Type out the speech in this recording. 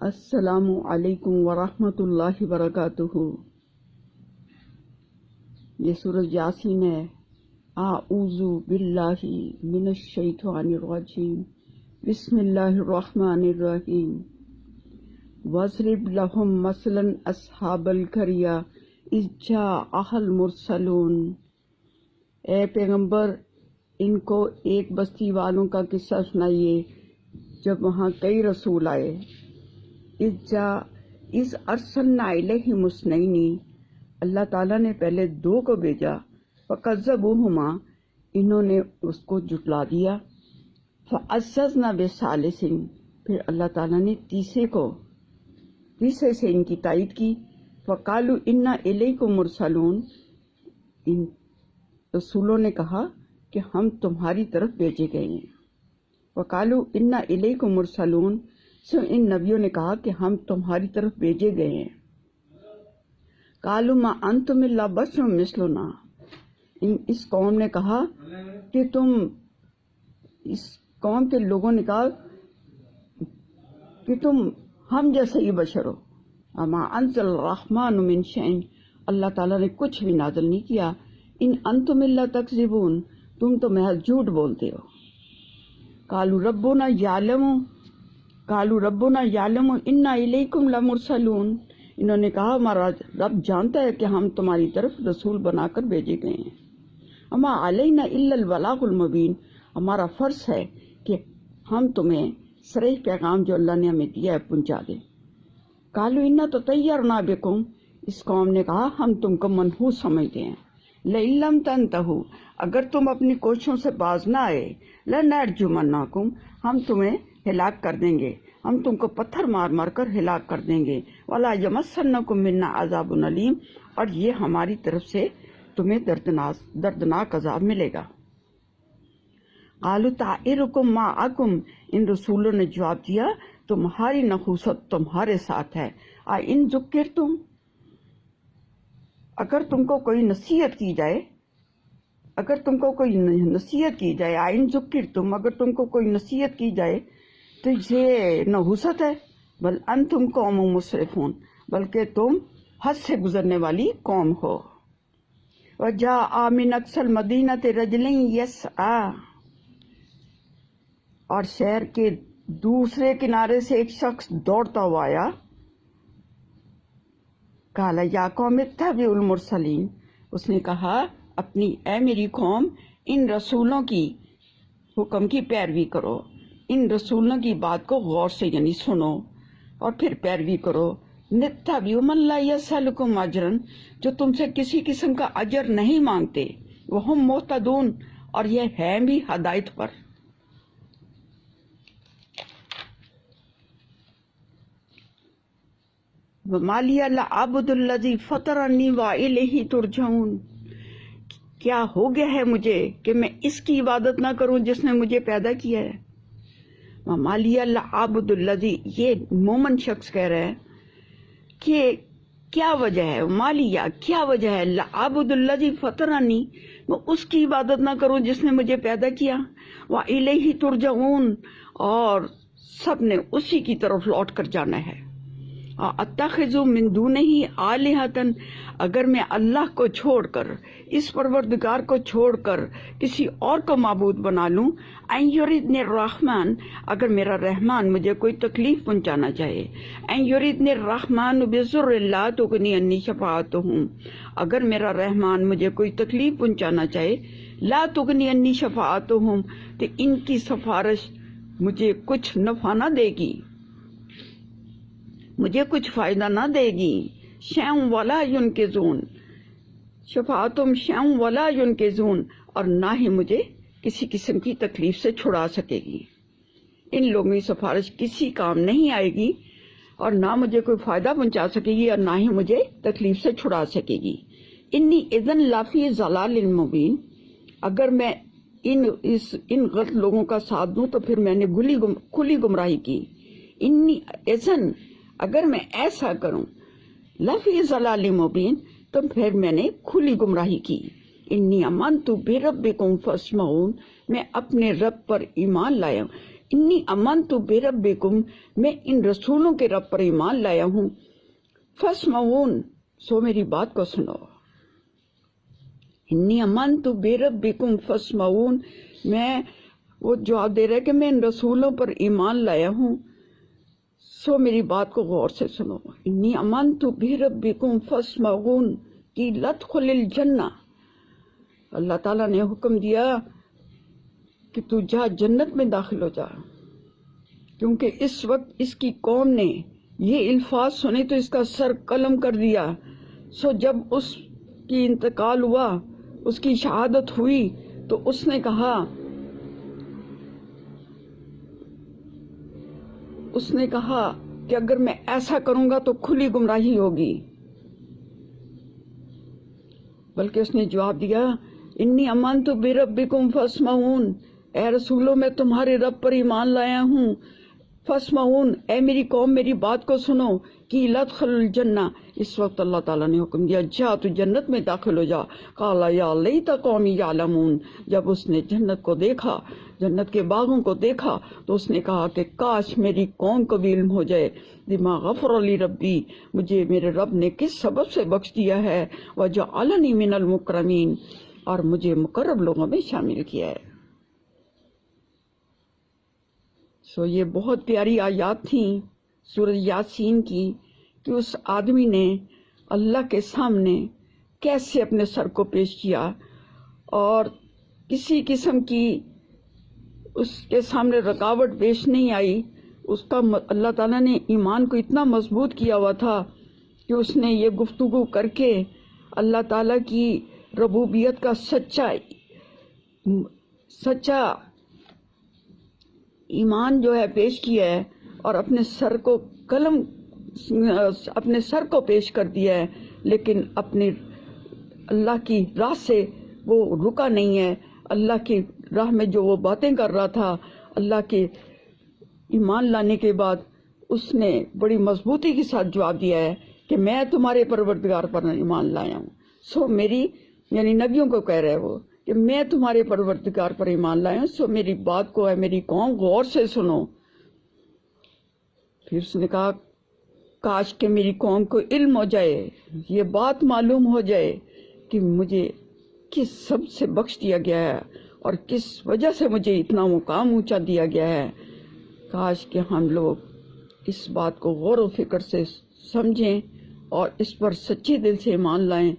السلام علیکم ورحمۃ اللہ وبرکاتہ۔ یہ سورۃ یاسین ہے۔ اعوذ باللہ من الشیطان الرجیم، بسم اللہ الرحمن الرحیم۔ واضرب لہم مثلا اصحاب القریہ اذ جاءہا المرسلون۔ اے پیغمبر، ان کو ایک بستی والوں کا قصہ سنائیے جب وہاں کئی رسول آئے۔ اذ ارسلنا الیہم اثنین، اللہ تعالیٰ نے پہلے دو کو بھیجا، فکذبوہما، انہوں نے اس کو جھٹلا دیا، فعززنا بثالث، پھر اللہ تعالیٰ نے تیسرے سے ان کی تائید کی، فقالوا انا الیکم مرسلون، ان رسولوں نے کہا کہ ہم تمہاری طرف بھیجے گئے ہیں۔ وقالوا انا الیکم مرسلون، سو ان نبیوں نے کہا کہ ہم تمہاری طرف بھیجے گئے ہیں۔ قالوا ما انتم الا بشر مثلنا، اس قوم نے کہا کہ اس قوم کے لوگوں نے کہا کہ تم ہم جیسے ہی بشر ہو۔ اما انزل الرحمن من شیء، اللہ تعالیٰ نے کچھ بھی نازل نہیں کیا۔ ان انتم الا تکذبون، تم تو محض جھوٹ بولتے ہو۔ قالوا ربنا یعلم انا الیکم لمرسلون، انہوں نے کہا ہمارا رب جانتا ہے کہ ہم تمہاری طرف رسول بنا کر بھیجے گئے ہیں۔ اما علینا الا البلاغ المبین، ہمارا فرض ہے کہ ہم تمہیں صریح پیغام جو اللہ نے ہمیں دیا ہے پہنچا دیں۔ قالوا انا تطیرنا بکم، اس قوم نے کہا ہم تم کو منحوس سمجھتے ہیں۔ لئن لم تنتہوا، اگر تم اپنی کوششوں سے باز نہ آئے، لنرجمنکم، ہم تمہیں ہلاک کر دیں گے، ہم تم کو پتھر مار مار کر ہلاک کر دیں گے۔ ولا یمسنکم منا عذاب علیم، اور یہ ہماری طرف سے تمہیں دردناک عذاب ملے گا۔ قالوا طائرکم معکم، ان رسولوں نے جواب دیا تمہاری نحوست تمہارے ساتھ ہے۔ ان ذکرتم، اگر تم کو کوئی نصیحت کی جائے، ان ذکرتم، اگر تم کو کوئی نصیحت کی جائے تو یہ نحوست ہے۔ بل انتم قوم مسرفون، بلکہ تم حد سے گزرنے والی قوم ہو۔ وجاء من اقصى المدینة رجل یسعی، اور شہر کے دوسرے کنارے سے ایک شخص دوڑتا ہوا آیا۔ قال یا قوم اتبعوا المرسلین، اس نے کہا اے میری قوم، ان رسولوں کی حکم کی پیروی کرو، ان رسولوں کی بات کو غور سے یعنی سنو اور پھر پیروی کرو۔ نتبعوا من لا یسألکم اجرا، جو تم سے کسی قسم کا اجر نہیں مانگتے، وہم مہتدون، اور یہ ہیں بھی ہدایت پر۔ وما لی لا اعبد الذی فطرنی والیہ ترجعون، کیا ہو گیا ہے مجھے کہ میں اس کی عبادت نہ کروں جس نے مجھے پیدا کیا ہے۔ وما لی لا اعبد الذی، یہ مومن شخص کہہ رہا ہے کہ کیا وجہ ہے، مالیہ کیا وجہ ہے، لا اعبد الذی فطرنی، میں اس کی عبادت نہ کروں جس نے مجھے پیدا کیا، والیہ ترجعون، اور سب نے اسی کی طرف لوٹ کر جانا ہے۔ اتخذ من دونہ آلہۃ، اگر میں اللہ کو چھوڑ کر، اس پروردگار کو چھوڑ کر کسی اور کو معبود بنا لوں، ان یریدنی الرحمن، اگر میرا رحمان مجھے کوئی تکلیف پہنچانا چاہے، ان یریدنی الرحمن بضر لا تغنی عنی شفاعتہم، اگر میرا رحمان مجھے کوئی تکلیف پہنچانا چاہے، لا تغنی عنی شفاعتہم، تو ان کی سفارش مجھے کچھ نفع نہ دے گی، مجھے کچھ فائدہ نہ دے گی۔ شیء ولا ینقذون، شفاعتہم شیء ولا ینقذون، اور نہ ہی مجھے کسی قسم کی تکلیف سے چھڑا سکے گی۔ ان لوگوں کی سفارش کسی کام نہیں آئے گی، اور نہ مجھے کوئی فائدہ پہنچا سکے گی، اور نہ ہی مجھے تکلیف سے چھڑا سکے گی۔ انی اذن لفی ضلال مبین، اگر میں ان غلط لوگوں کا ساتھ دوں تو پھر میں نے کھلی گمراہی کی۔ انی اذن، اگر میں ایسا کروں، لفی ضلال مبین، تو پھر میں نے کھلی گمراہی کی۔ انی آمنت بربکم فاسمعون، میں اپنے رب پر ایمان لایا ہوں، انی آمنت بربکم، میں ان رسولوں کے رب پر ایمان لایا ہوں، فاسمعون، سو میری بات کو سنو۔ انی آمنت بربکم فاسمعون، میں وہ جواب دے رہا ہے کہ میں ان رسولوں پر ایمان لایا ہوں، سو میری بات کو غور سے سنو۔ انی آمنت بربکم فاسمعون کی لدخل الجنہ، اللہ تعالیٰ نے حکم دیا کہ تو جا جنت میں داخل ہو جا، کیونکہ اس وقت اس کی قوم نے یہ الفاظ سنے تو اس کا سر قلم کر دیا۔ سو جب اس کی انتقال ہوا، اس کی شہادت ہوئی، تو اس نے کہا کہ اگر میں ایسا کروں گا تو کھلی گمراہی ہوگی، بلکہ اس نے جواب دیا انی آمنت بربکم فاسمعون، اے رسولو میں تمہارے رب پر ایمان لایا ہوں، فاسمعون، اے میری قوم میری بات کو سنو، کی لدخل الجنہ، اس وقت اللہ تعالیٰ نے حکم دیا جا تو جنت میں داخل ہو جا۔ قال یا لیت قومی یعلمون، جب اس نے جنت کو دیکھا، جنت کے باغوں کو دیکھا، تو اس نے کہا کہ کاش میری قوم کو بھی علم ہو جائے، بما غفر لی ربی، مجھے میرے رب نے کس سبب سے بخش دیا ہے، وجعلنی من المکرمین، اور مجھے مقرب لوگوں میں شامل کیا ہے۔ یہ بہت پیاری آیات تھیں سورہ یاسین کی، کہ اس آدمی نے اللہ کے سامنے کیسے اپنے سر کو پیش کیا، اور کسی قسم کی اس کے سامنے رکاوٹ پیش نہیں آئی۔ اس کا اللہ تعالیٰ نے ایمان کو اتنا مضبوط کیا ہوا تھا کہ اس نے یہ گفتگو کر کے اللہ تعالیٰ کی ربوبیت کا سچا ایمان جو ہے پیش کیا ہے، اور اپنے سر کو پیش کر دیا ہے، لیکن اپنی اللہ کی راہ سے وہ رکا نہیں ہے۔ اللہ کی راہ میں جو وہ باتیں کر رہا تھا، اللہ کے ایمان لانے کے بعد اس نے بڑی مضبوطی کے ساتھ جواب دیا ہے کہ میں تمہارے پروردگار پر ایمان لایا ہوں۔ میری یعنی نبیوں کو کہہ رہے وہ کہ میں تمہارے پروردگار پر ایمان لایا ہوں، میری بات کو ہے میری قوم غور سے سنو۔ پھر اس نے کہا کاش کہ میری قوم کو علم ہو جائے، یہ بات معلوم ہو جائے کہ مجھے کس سب سے بخش دیا گیا ہے اور کس وجہ سے مجھے اتنا مقام اونچا دیا گیا ہے۔ کاش کہ ہم لوگ اس بات کو غور و فکر سے سمجھیں اور اس پر سچے دل سے ایمان لائیں